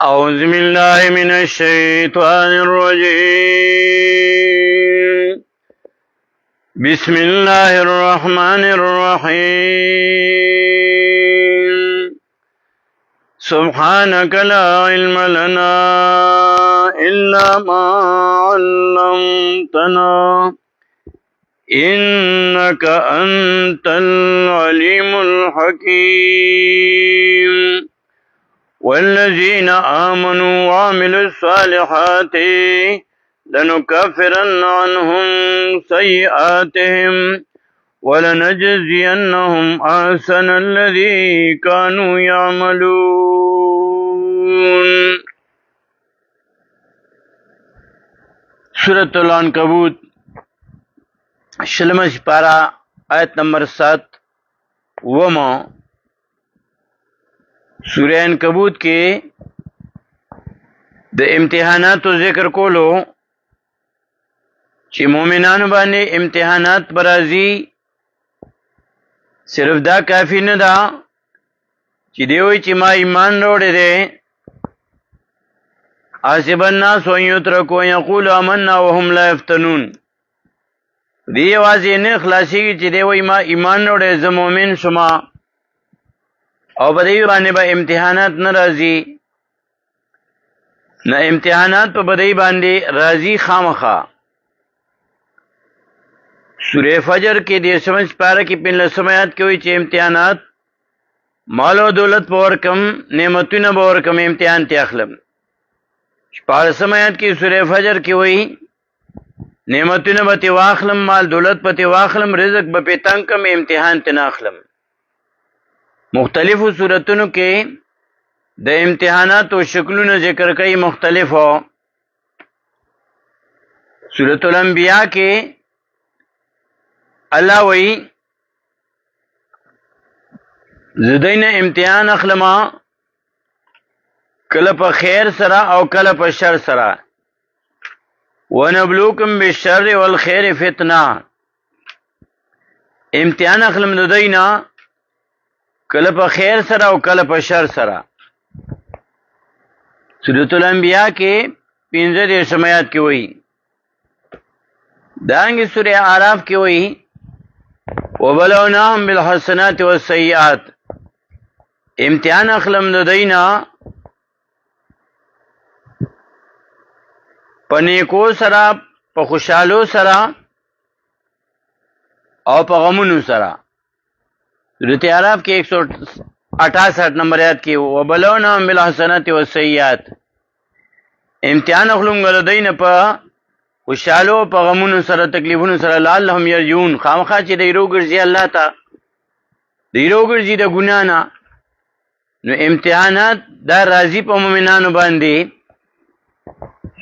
أعوذ بالله من الشيطان الرجيم. بسم الله الرحمن الرحيم. سبحانك لا علم لنا إلا ما علمتنا إنك أنت العليم الحكيم. والذين آمنوا وعملوا الصالحات لنكفرن عنهم سيئاتهم ولنجزينهم أحسن الذي كانوا يعملون. سورة العنکبوت شلمہ سپارہ آیت نمبر 7 وما. سورہ عنکبوت کې د امتحاناتو ذکر کولو چې مومنانو باندې امتحانات برازي. صرف دا کافی نه ده چې دی وایي چې ما ایمان وروړی دی. حسب الناس ان یترکوا ان یقولوا آمنا وهم لا یفتنون. دی یوازې نه خلاصېږي چې دی وایي ما ایمان وروړی زه مؤمن شوم او په دې باندې به امتحانات نه راځي. نه امتحانات په بدی باندې راځي خامخا. سورہ فجر کې د سمجھ پاره کې 15 آیات کې وایي چې امتحانات مال او دولت په ورکم نعمتونه په ورکم امتحان ته اخلم. 14 آیات کې سورہ فجر کې وایي نعمتونه به واخلم مال دولت په واخلم رزق به پتنګ کم امتحان ته نه اخلم. مختلفو صورتونو کې د امتحانات او شکلونو ذکر کوي مختلفو. سورۃ الانبیاء کې الله وی زدین امتحان اخلما کله په خیر سره او کله په شر سره. ونبلوکم بالشر والخير فتنه. امتحان اخلم ددینا کله په خیر سره او کله په شر سره. سورۃ الانبیاء کې 15 آیات کې وایي. دانګه سورۃ اعراف کې وایي وبلوناهم بالحسنات والسيئات. امتحان اخلم ددینا په نیکو سره په خوشحالو سره او په غمونو سره. سورۃ اعراف کې 168 نمبر آیات کې وبلوناهم بالحسنات والسيئات. امتحان اخلم غلدین په خوشحالو په غمونو سره تکلیفونو سره لعلهم یرجون. خامخا چې دی روګرځي الله ته دی روګرځي د ګنا نه. نو امتحانات دا راځي په مؤمنانو باندې.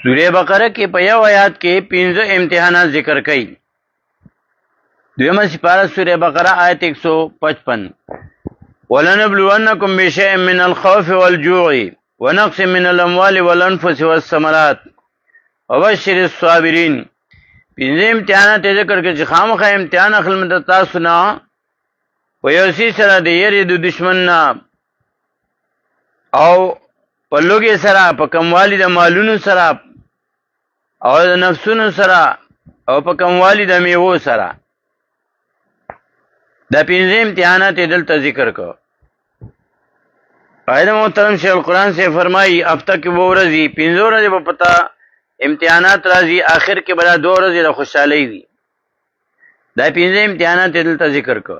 سورہ بقره کې په یو آیات کې 15 امتحانات ذکر کړي. دویمه سپاره سورہ بقره آیت 155 ولنبلونکم بشیء من الخوف والجوع ونقص من الاموال والانفس والثمرات وبشر الصابرین. 15 امتحانات ذکر کړي چې خامخا امتحان اخلم د تاسو نه په یو څه سره د یری د دشمن نه او په لوګي سره په کموالی د مالونو سره او د نفسونو سره او په کموالی د میوو سره. دا 15 امتحانات دلته ذکر کو. قائد محترم شیخ القرآن سے فرمائی ہفتہ کی وہ ورځي 15 ورځې په پتا امتحانات راځي آخر کې بلا 2 ورځې د خوشحالي وي. دا 15 امتحانات دلته ذکر کو.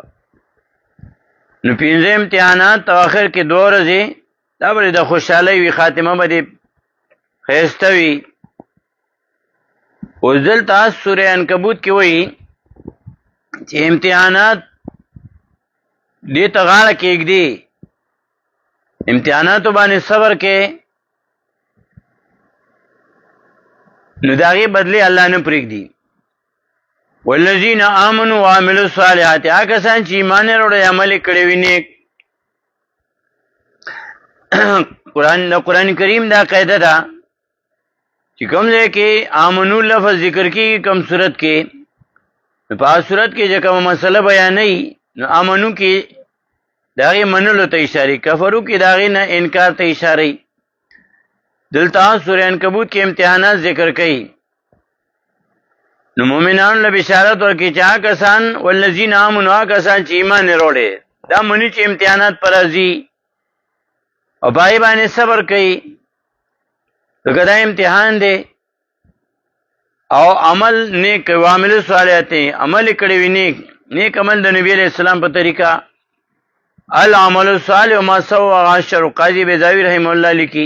نو 15 امتحانات او آخر کې 2 ورځې دا بل د خوشحالي وي خاتمه به خیسته وي. او دلته سورہ عنکبوت کې وایي چې امتحانات دې تغاړه کېږدي. امتحاناتو باندې صبر کې نو داغي بدلی الله نه پرېږدي. والذین آمنوا وعملوا الصالحات. هغه کسان چې ایمان وروړي عمل کړی وي نیک. قرآن کریم دا قاعده ده چې کوم ځای کې آمنو لفظ ذکر کیږي کوم صورت کې په صورت کې چې کوم مسله بیانې نو آمنو کې داغی منلو ته اشاره، کفرو کې داغی نه انکار ته اشاره. دلته سورہ عنکبوت کې امتحانات ذکر کړي. نو مومنان له بشارت ورکړي چې هغه کسان والذین آمنوا، هغه کسان چې ایمان وروړي، دا مني چې امتحانات پر راځي او پای باندې صبر کوي، دغه دا امتحان دی. او عمل نیک او عمل صالحات عمل کړي وي، نیک عمل د نبی علیہ السلام په طریقہ. العمل الصالح ما سوى عشر، قاضی بیضاوی رحم الله لیکي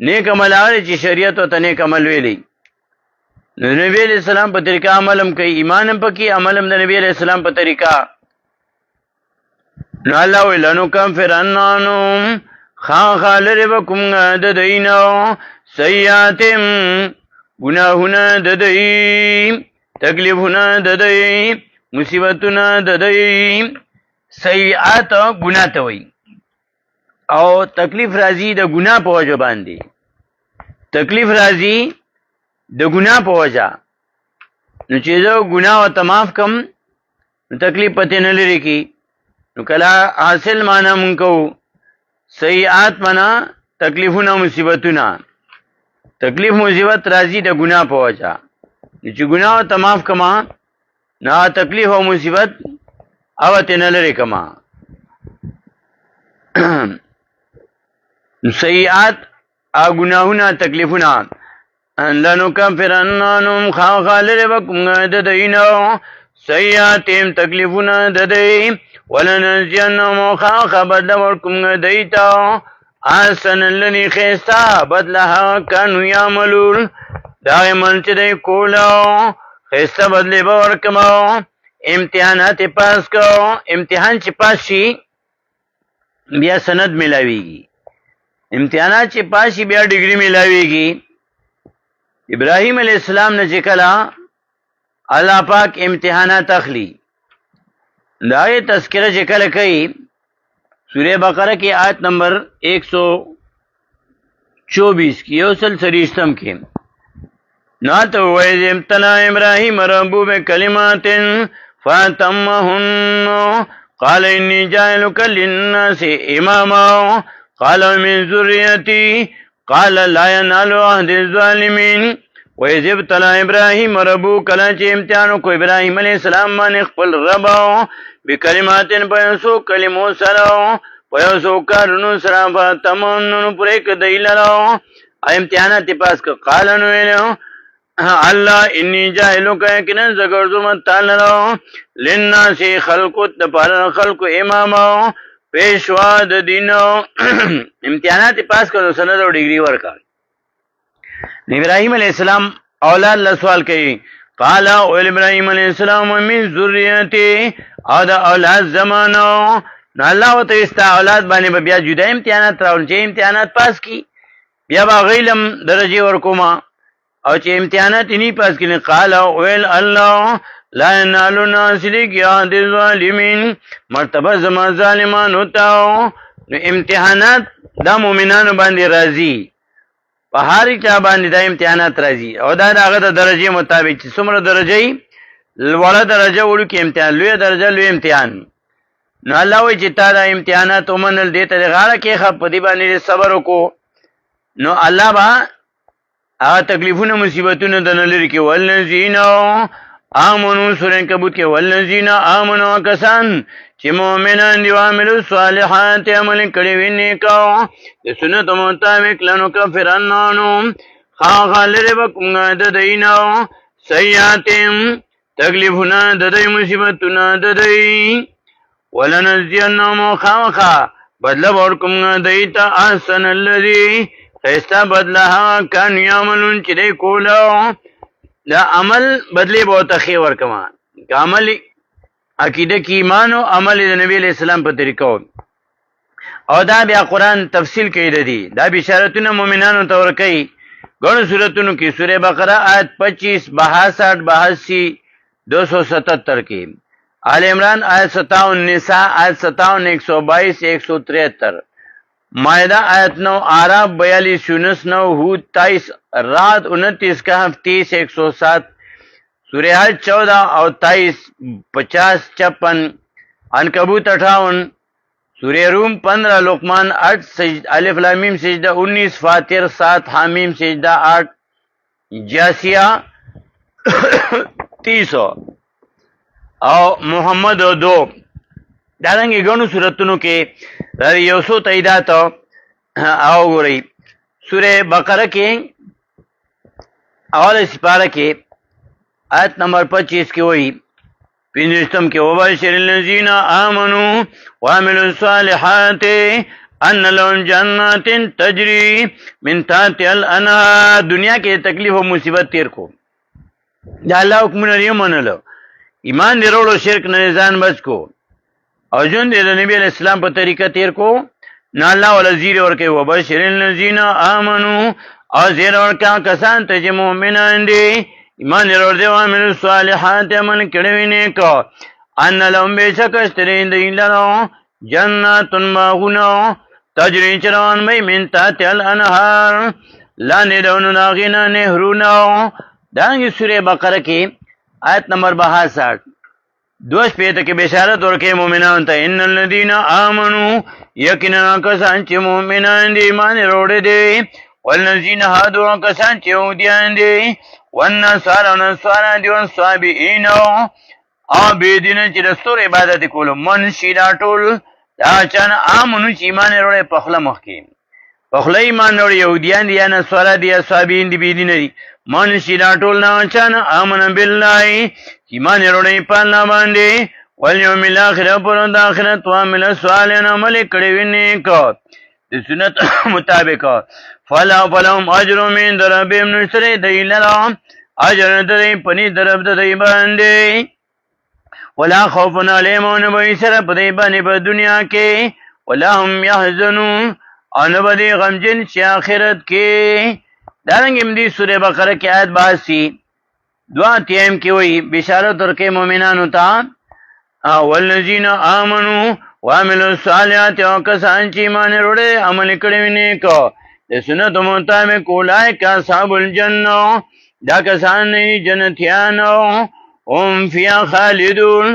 نیک عمل هغه چې شریعت او ته نیک عمل ویلي. نبی علیہ السلام په طریقہ عملم کوي، ایمانم پکې، عملم د نبی علیہ السلام په طریقہ. نو الله ولنو کم فرنانم خالر وکم د دینو سیاتم، گناهونه د دې، تکلیفونه د دې، مصیبتونه د دې. سیئات گناه ته وایي او تکلیف راځي د ګناه په وجه باندې، تکلیف راځي د ګناه په وجه. نو چې زه ګناه او معاف کم نو تکلیف پته نه لري کی. نو کله حاصل معنا مونږ کو سیئات معنا تکلیفونه مصیبتونه، تکلیف مصیبت راځي د ګناه په وجه. نو چې ګناه او معاف کما نه تکلیف او مصیبت او ته نه لري کما. سیئات ا ګناهونه تکلیفونه لنو کفرنانم خالر وکم د دینو سیئاتم، تکلیفونه د دې، ولنجنم خبر ورکم دیتا احسن الذی خیستا بدلها کانوا یعملون. دا من چې دی کولو خیستا بدلی به ورکمو. امتحانات پاس کو، امتحان چې پاس شي بیا سند ملاویږي، امتحانات چې پاس شي بیا ډیګري ملاویږي. ابراهیم علیہ السلام نه چې کله الله پاک امتحانات اخلي، دا یې تذکرہ چې کله کوي سورہ بقرہ کې آیت نمبر 124 کې یو سل سریشتم کې ناتو وَإِذِ ابْتَلَىٰ إِبْرَاهِيمَ رَبُّهُ بِكَلِمَاتٍ فَأَتَمَّهُنَّ قَالَ إِنِّي جَاعِلُكَ لِلنَّاسِ إِمَامًا قَالَ وَمِن ذُرِّيَّتِي قَالَ لَا يَنَالُ عَهْدِ الظَّالِمِينَ. وَإِذِ ابْتَلَىٰ إِبْرَاهِيمَ رَبُّهُ، کله چې امتحان وکړ ابراهیم علیہ السلام باندې خپل رب بکلمات په یو کلمو سره، په یو کارونو سره، فَأَتَمَّهُنَّ پوره کړی لرو امتحانات پاس کړ. قال نو ویلو الله انی جاهلک یقینا زګردم تعالی للناس خلقت پر خلق امام پیشوا د دینو. امتحانات پاس کړو، سند او ډیګری ورکړ. ابراهیم علیہ السلام اولاد له سوال کوي. قال او ابراهیم علیہ السلام من ذریته، او د اولاد زمانو. نو الله وته است اولاد باندې بیا جدا امتحانات راول، چې امتحانات پاس کی بیا با غیلم درجه ورکوما، او چې امتحانات نی پاس کړي. قال ویل الله لا ينال ناصرك يا الظالمين، مرتبه زما ظالمانو ته. نو امتحانات دا مومنانو باندې راځي، په هر چا باندې دا امتحانات راځي، او دا هغه د درجه مطابق چې څومره درجه ای وړه درجه وړو کې امتحان، لوی درجه لوی امتحان. نو الله وی چې تا دا امتحانات ومنل دي ته غاړه کې خپ دی باندې صبر وکړو، نو الله با هغه تکلیفونه مصیبتونه د نلری کې. والذین آمنوا سورہ عنکبوت کې والذین آمنوا کسان چې مؤمنان دي عاملو صالحات عمل کړي وي نیکو د سنت مطابق لنو کفرنانو خالر وکم د دینو سیئاتم، تکلیفونه د دې مصیبتونه د دې، ولنجزینهم خامخا بدل ورکم دیتا احسن الذی خیستا بدلها کان یعملون چې دی کولو. دا عمل بدلی به ورته ښې ورکوه، که عمل عقیده کې ایمان او عمل د نبی علیہ السلام په طریقه او دا بیا قرآن تفصیل کوي د دې دا بشارتونه مؤمنانو ته ورکوي ګڼو صورتونو کې. سورہ بقرہ آیت 25 62 82 277 کې، آل عمران آیت 57، نساء آیت 57 122 173، مائدہ آیت 9، آراف 42 یونس 9، ہود 23، رعد 29، کہف 30 107، سورہ حج 14 اور 23 50 56، عنکبوت 58، سورہ روم 15 لقمان 8 الف لام میم سجدہ 19 فاتر 7 حامیم سجدہ 8 جاسیہ 30 او محمد 2 دارنګ غنو سورتونو کې یو څو تاییدات او غوري سورہ بقرہ کې اول سپاره کې آیت نمبر 25 کې وایي پینځم کې وبشر الذین آمنوا وعملوا الصالحات ان لهم جنات تجری من تحتها الانهار. دنیا کې تکلیف او مصیبت تیر کو دا الله حکمونه یې منلو ایمان دی وروړو شرک نه ځان بچ کو او جون دې د نبی اسلام په طریقه تیر کو نه الله ولا زیر ورکه وبشر الذین آمنوا او زیر ورکا کسان ته چې مؤمنان دي ایمان ورور دی عامل صالحات عمل کړي نه کو ان لهم بشکسترین دی لرو جنات باغونو تجری چران مې من تحت الانهار لاندې دونو ناغینا نهرونو. دانګي سورې بقره کې آیت نمبر 62 دوش پیته کې بشارت ورکې مؤمنان ته ان الذين امنوا یقینا کسان چې مؤمنان دي ایمان وروړي دي والذین هادوا کسان چې يهوديان دي والنصارى دي والصابئين عابدین چې رسول عبادت کولو منشیدا ټول دا چن امنو چې ایمان وروړي په خله مخکې په خله ایمان وروړي يهوديان دي یا نصارا دي یا صابئین دي بيدین دي منشیدا ټول نه چن امن بالله ایمان وروړي په الله باندې والیوم الاخر پر د اخرت وعمل صالحا عمل کړي ویني کو د سنت مطابق فلهم اجر من ربهم نشره دیلرا اجر دې پني درب دې باندې ولا خوف علیهم ونبئسر په دې باندې په دنیا کې ولا هم يحزنون ان بدی غمجن چې آخرت کې. دارنګ دې سورې بقره کې آیت 82 دعا تیم کې وایي بشارت ورکې مؤمنانو ته والذین آمنوا وعملوا الصالحات وکسان چې ایمان وروړي عمل کړي ویني کو د سنت مطابق اولئک اصحاب الجنه دا کسان جنتیانو هم فیا خالدون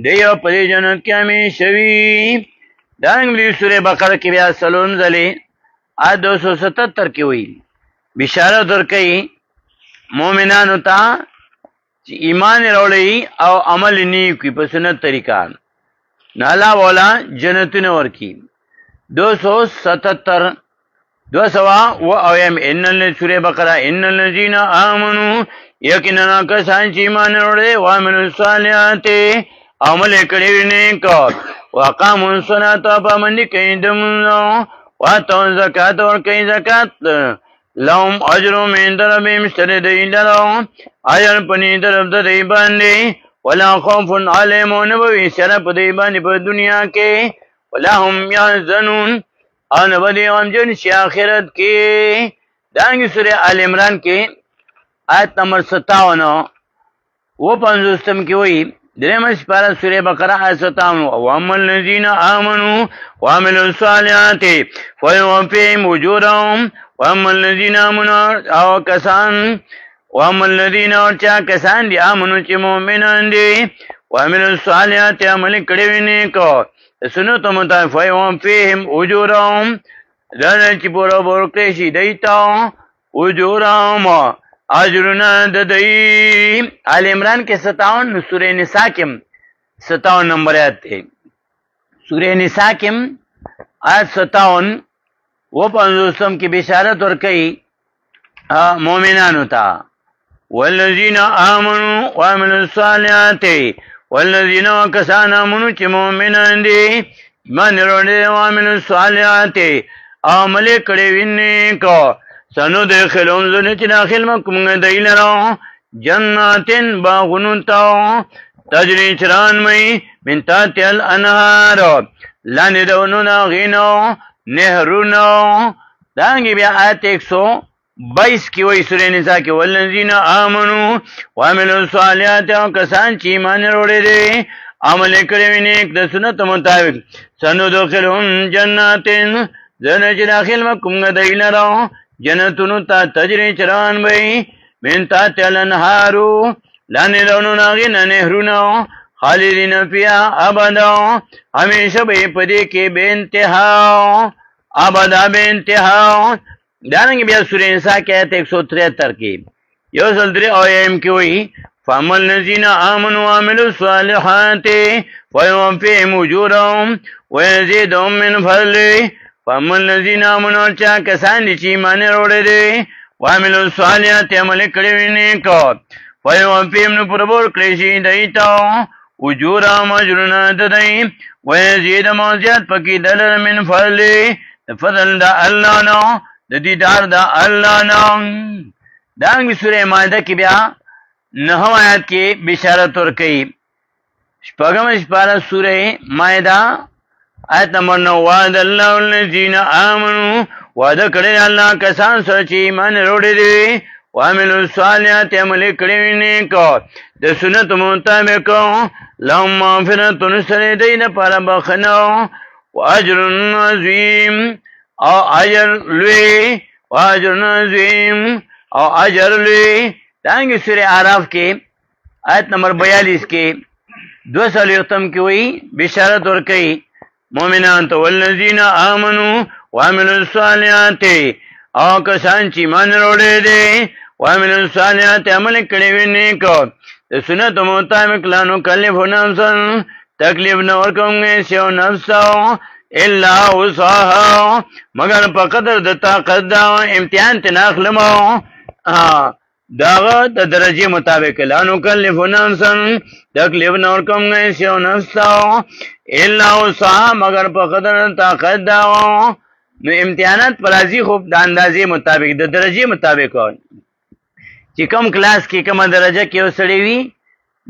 دیو په جنت کې همیشه وي. دا انګلیسي سورې بقره کې بیا سلام ځلې آیت 277 کې وایي بشارت ورکې مؤمنانو ته چې ایمان وروړي او عمل نیک په سنت طریقه نالا والا جنتونه ورکی 277 200 ان سورہ بقرہ ان الذين امنوا یقینا کسان چې ایمان وروړي او عمل صالحات عمل کړي نیک وقاموا الصلاة پابندي کوي دمو واتو زکات ور کوي زکات لهم اجر من ربهم مستردیلرو اجر پنی طرف د دی باندې ولا خوف علیهم ونبوی سره په دی باندې په دنیا کې ولا هم يحزنون ان بدی غمجن شي آخرت کې. دانګي سورہ آل عمران کې آیت نمبر 57 و 50 کې وایي درېمه سپاره سورہ بقره آیت 57 واما الذين امنوا وعملوا الصالحات فيوفيهم اجورهم واما الذين امنوا او کسان واما الذين ارچا کسان دي امنو چې مؤمنان دي وعملوا الصالحات عمل کړي ویني کو سنت مطابق فيوفيهم اجورهم دا چې پورا ورکړي شي دیتا اجورهم اجرنا د دی. آل عمران کې 57 سورہ نساء کې 57 نمبر آیت ہے سورہ نساء کې آیت 57 و 50 کې بشارت ورکړي مؤمنانو ته والذین آمنوا وعملوا الصالحات والذین کسان آمنوا چې مؤمنان دي ایمان وروړي او عملوا الصالحات عمل کړي ویني کو سنو دخلون زنه چې داخل مکم دیلرو جناتن باغونو تا تجری چران مئی من تحت الانهار لاندې دونو ناغینو نهرونو. دانګي بیا آیت 122 کې وایي سورې نساء کې والذین آمنوا وعملوا الصالحات کسان چې ایمان وروړي دي عمل کړي ویني د سنت مطابق سنو دخلون جناتن زنه چې داخل مکم دیلرو جنتونو تا تجری چران بئی من تحت الانهارو لاندې دونو ناغینا نهرونو خالدین فیها ابدا همیشه به پدې کې بے انتها ابدا بے انتها. دارنګ بیا سورہ نساء کې آیت 173 کې یو ځل درې ایم کې وایي فاما الذين آمنوا وعملوا الصالحات فيوفيهم أجورهم ويزيدهم من فضله. فاما الذين آمنوا چا کسان دي چې ایمان وروړي دي وعملوا الصالحات عمل کړی وي نیک فيوفيهم نو پربور کړی شي دایته اجورهم اجرنا ددای ويزيدهم زیات پکې دلر من فضله فضل دا الله نو د دې دار دا الله نو. دانګ سورې مائده کې بیا نحو آیات کې بشارت ورکړي. شپږم سپاره سورې مائده آیت نمبر 9 وعد الله الذين آمنوا وعده کړی الله کسان سره چې ایمان وروړي دي وعملوا الصالحات عمل کړی نیک د سنت مطابق لهم مغفرة سره دې نه پر بخنو واجر عظیم او اجر لوی واجر عظیم او اجر لوی. دانګ سورہ اعراف کې آیت نمبر 42 کې 200 کې وایي بشارت ورکړي مؤمنان ته والذین آمنوا وعملوا الصالحات او کسان چې ایمان وروړي دي وعملوا الصالحات عمل کړی وي نیک د سنت مطابق لا نکلف نفسا تکلیف نه ورکوم شیو نفس الا وسعها مگر په قدر د طاقت دا امتحان ته ناخلمو داغه د درجه مطابق لا نکلف نفسا تکلیف نه ورکوم شیو نفس الا وسعها مگر په قدر طاقت دا نو امتحانات پرازي خو د اندازې مطابق د درجه مطابق چې کوم کلاس کې کومه درجه کې وسړي وي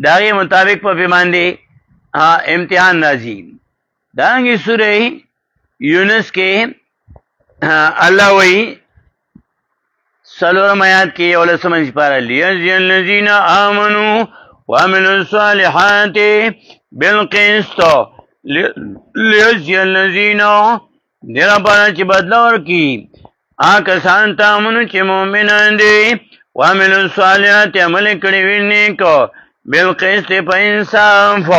داغه مطابق په پیماندې امتحان راځي. دانګي سورې یونس کې الله وایي سلورم آیات کې ولسم سپاره لیجزی الذین آمنوا وعملوا الصالحات بالقسط لیجزی الذین دیرا پارا چې بدلا ورکی کسان ته امنو چې مؤمنان دي وعملوا الصالحات عمل کړی وي نیک بالقسط په انصاف.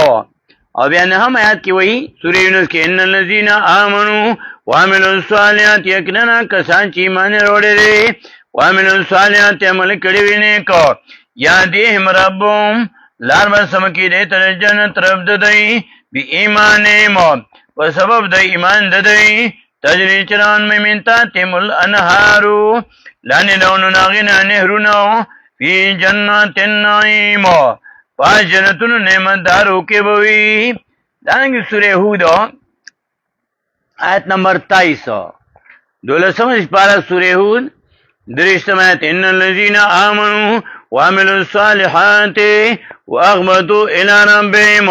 او بیا نه هم آیات کې وایي سورې یونس کې ان الذین آمنوا وعملوا الصالحات یقینا کسان چې ایمان وروړي دي وعملوا الصالحات عمل کړی وي نیک یادهم ربهم لار به سم کې دې تر جنت رب ددی بی ایمان مو په سبب د ایمان ددی تجری چران میمنتا تمل انهارو لانی دونو ناغینا نهرونو فی جنات النعیم پاس جنتونو نعمت دارو کې بوي. دانګي سورې هود آیت نمبر 23 دولسم سپاره سورې هود درشتم آیت ان الذين آمنوا وعملوا الصالحات واخبتوا الى ربهم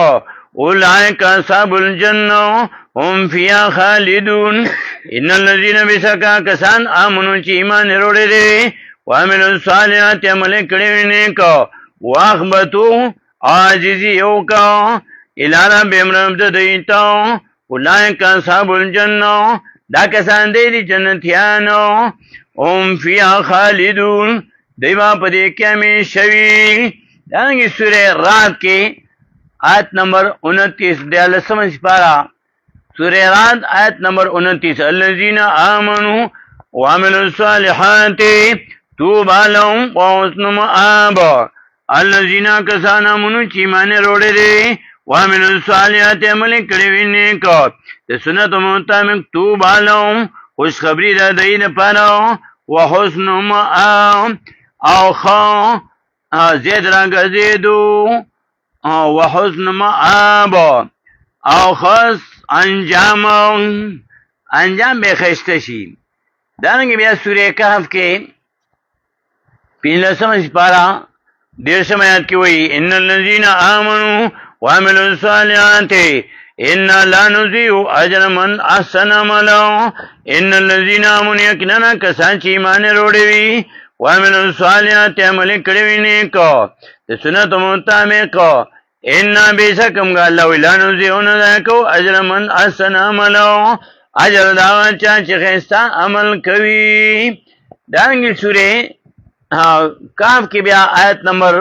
اولئک اصحاب الجنه هم فيها خالدون. ان الذين بشکا کسان آمنوا چې ایمان وروړي دي وعملوا الصالحات عمل کړی نیک واخبتوا عاجزی وکا الى ربهم رب دایته اولئک اصحاب الجنه دا کسان دي جنتیانو هم فيها خالدون دیوا پدې کې همیشوي. دانګي سورې رات کې آیت نمبر 29 دیالسم سپارا سورہ رات آیت نمبر 29 الذین آمنوا وعملوا الصالحات طوبى لهم وحسن مآب. الذین کسان آمنوا چې ایمان وروړي دي وعملوا الصالحات عمل کړی وي نیک د سنت مطابق طوبى لهم خوشخبری ده دای لپاره وحسن مآب او خو زید راګرځېدو وحسن مآب او خاص انجام به خسته شي. دانګي بیا سورې کهف کې 15 سپارا 13 آیات کې وایي ان الذين آمنوا وعملوا الصالحات انا لا نضيع اجر من احسن عملا. ان الذين آمنوا یقینا کسان چې ایمان وروړي وي وعملوا الصالحات عمل کړی وي نیک د سنت مطابق ان بیسکم الله ولا نذيون ذاکو اجر من احسن عملا اجر دا چا چې خستا عمل کوي. دانګي سورې کاف کې بیا آیت نمبر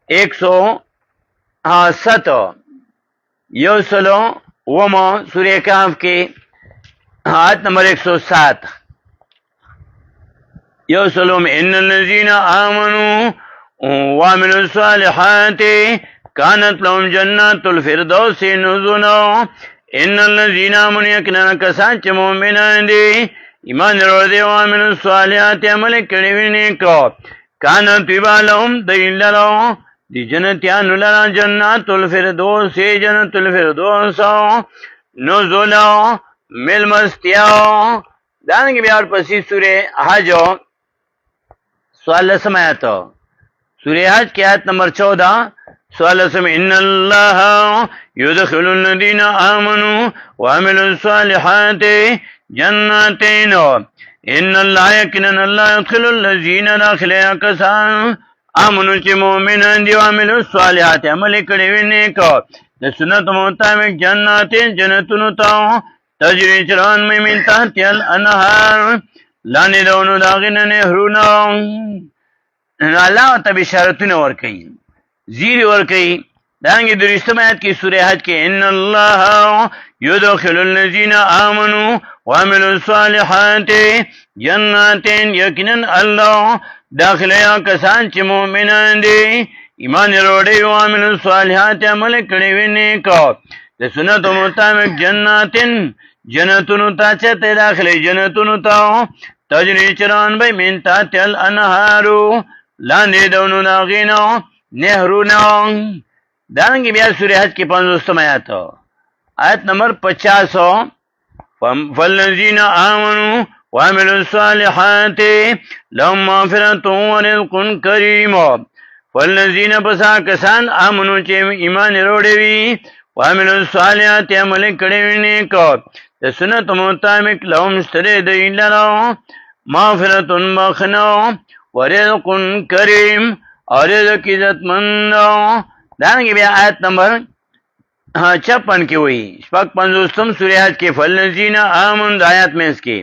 107 یو سلو وما سورہ کہف کے آیت نمبر 107 یو سلوم ان الذین آمنوا وعملوا الصالحات كانت لهم جنات الفردوس نزلا ان الذين آمنوا یقینا کسان چې مؤمنان دي ایمان لرل دي وعملوا الصالحات عمل کړي وي نیکو كانت لهم دللو دی جنتیانو لرا جنات الفردوس جنت الفردوس نزلا ملمستیاو دانگی بیار پسی سورہ حج سوال لسم آیتو سورہ حج کی آیت نمبر 14 سوال لسم ان اللہ یدخل الذین آمنوا وعملوا الصالحات جناتین ان اللہ یقیناً اللہ یدخل الذین داخل کسان آمنوا چی مومنان دی وعملوا الصالحات عمل کړي وي نیکو د سنت مطابق جناتین جنتونو ته تجری چران من تحت الانهار لاندې دونو داغینه نهرونه الله ته بشارتونه ورکړي زیر ورکړي دانګي درشتم آیت کې سورہ حج کې ان الله يدخل الذين آمنوا وعملوا الصالحات جنات یقینا الله داخله یا کسان چې مؤمنان دي ایمان وروړي او عمل الصالحات عمل کړي وي نیکو د سنت مطابق جناتن جنتونو ته چې داخله جنتونو ته تجری چران به من تحت الانهار لاندې دونو داغینو نهرونه دانګي بیا سورہ حج کې 50 آیت نمبر 50 فالذین آمنوا وعملوا الصالحات لهم مغفرة ورزق کریم والذین پسا کسان آمنوا چې ایمان وروړي وي وعملوا الصالحات عمل کړي وي نیکو د سنت مطابق لهم ستره دی لرو مغفرة بخنو ورزق کریم اور رزق عزتمند دانګي بیا آیت نمبر 56 کی ہوئی شپږ 50 سورہ حج کے فالذین آمنوا آیات میں اس کی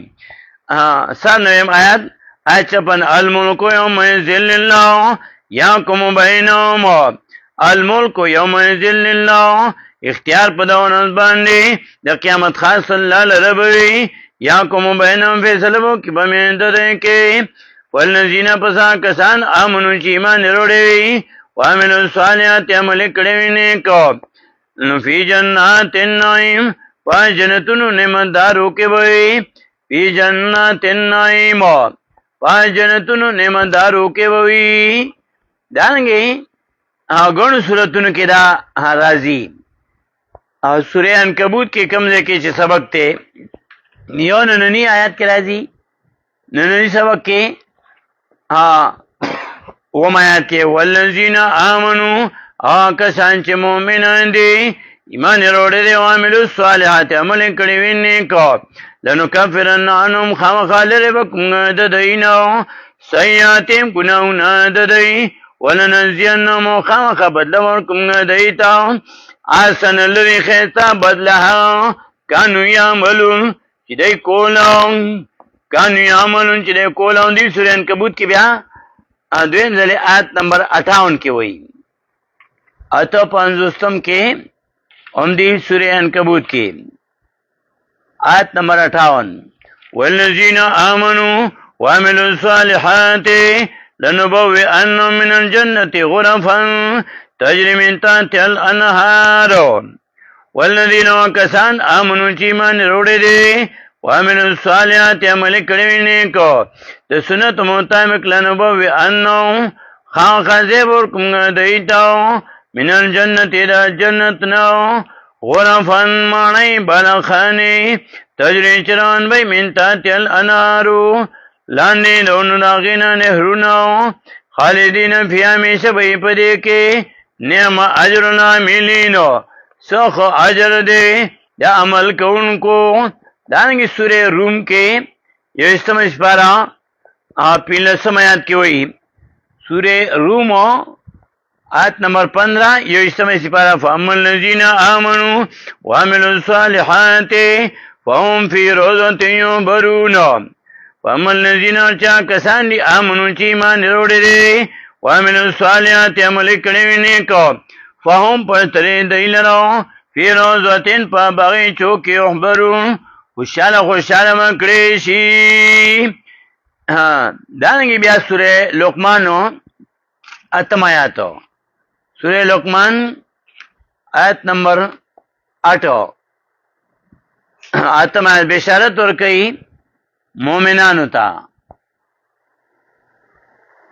سرنویم آیت 56 الملک یوم یذل اللہ یحکم بینہم الملک یوم یذل اللہ اختیار پداون باندې د قیامت خاص الله لربوي یحکم بینہم فیصله کی بمند کې والذین پسا کسان آمنوا چې ایمان وروړي وعملوا الصالحات عمل کړي وي نیکو فی جنات النعیم پا جنتونو نعمتدارو کے بوئی فی جنات النعیم پا جنتونو نعمتدارو کے بوئی دانگی گون سورتونو کی دا رازی سورہ عنکبوت کی کمزے کی چھ سبق تے نیو نننی آیات کے رازی نننی سبق کے وم آیات کے والذین آمنوا کسان چې مؤمنان دي ایمان وروړي دي عاملو صالحات عمل کړي وي نیکو لنکفرن عنهم خامخالر بکم د دینو سیئاتهم گناهونه د دی ولنجزینهم خامخ بدل ورکم دیتا احسن الذی خیستا بدلها کانو یعملون چې دی کولون کانو یعملون چې دی کولون دی سورہ عنکبوت کې بیا دویم ځل آیت نمبر 58 کې وایي اتو 50 کے عمدی سورہ عنکبوت کی آیت نمبر 58 والذین آمنوا وعملوا الصالحات لنبوئنهم من الجنة غرفا تجری من تحتها الانهار والذین وکسان آمنوا چې ایمان وروړي دي وعملوا الصالحات عمل کړي وي نیکو د سنت مطابق لنبوئنهم خامخا ورکوم دیتا من الجنت الى جنتنا غرفا معنی بلخانی تجری چران بی من تحت الانارو لاندی دون داغینا نهرونا خالدین فی همیشه بی پدے کے نعم اجرنا ملینو سخ اجر دے یا عمل کون کو دانگی سورہ روم کے یہ استمش پارا پیلسم آیات کی ہوئی سورہ روم آیت نمبر 15 یہ استمع سپارہ فَأَمَّا الَّذِينَ آمَنُوا وَعَمِلُوا الصَّالِحَاتِ فَهُمْ فِي رَوْضَةٍ يُحْبَرُونَ فَأَمَّا الَّذِينَ چا کسان دی آمنوا چی ایمان وروړي دي وَعَمِلُوا الصَّالِحَاتِ عمل کړي وي نیکو فَهُمْ پس ترې دی لرو فی روضتن پا بغیچو کی احبرون خوشحال مکڑی شی. دانگی بیا سورہ لقمانو اتم آیاتو. سورہ لقمان آیت نمبر 8 اتم آیت بشارت ورکئی مومنانو تا.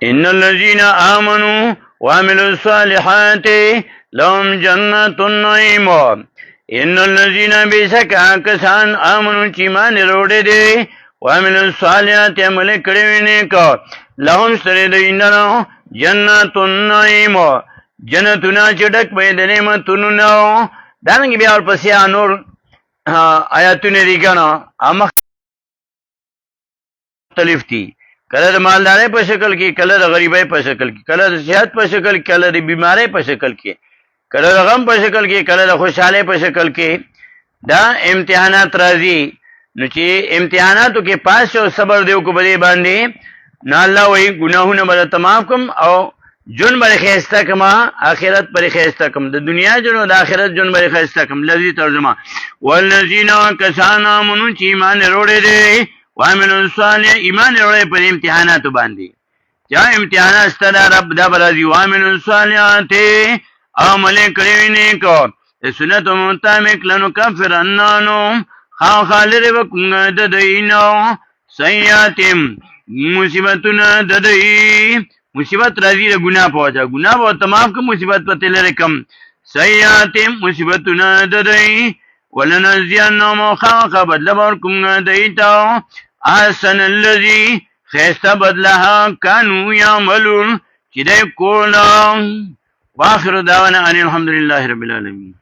ان الذين آمنوا وعملوا الصالحات لهم جنات النعيم. ان الذين بشکا کسان آمنوا چې ایمان وروړي دي وعملوا الصالحات عمل کړي نیکو لهم سره دینه جنات النعيم جنتونه چې ډک به د نعمتونو نو. دانګي بیا ورپسې نور آیاتونه دي کنه مختلف دي. کله د مالدارۍ په شکل کې، کله د غریبۍ په شکل کې، کله د صحت په شکل کې، کله د بیماری په شکل کې، کله د غم په شکل کې، کله د خوشحالۍ په شکل کې. دا امتحانات راځي. نو چې امتحاناتو کې پاس او صبر دیو کو بده باندې نه الله وایي ګناهونه به تمام کوم او جون بر خیسته کما آخرت پر خیسته کم. د دنیا جون او د آخرت جون بر خیسته کم. لذي ترجمه والذین کسانا منو چې ایمان وروړي دي وعملوا الصالح ایمان وروړي پر امتحاناتو باندې. چا امتحانات ستاره رب دا برازي وعملوا الصالحات عمل کړی نه کو سنت مطابق لنو کفر انانو خالد وکم د دینو سیاتم مصیبتونه د دی مصیبت راځي د ګناه په وجه ګناه به تمام کوم مصیبت په تل رقم سیاتم مصیبتونه د دی ولنزینهم خاق بدل ورکم دیتا احسن الذی خیسته بدلها کانو یعملون چې دی کولا. واخر دعوانا ان الحمد لله رب العالمين.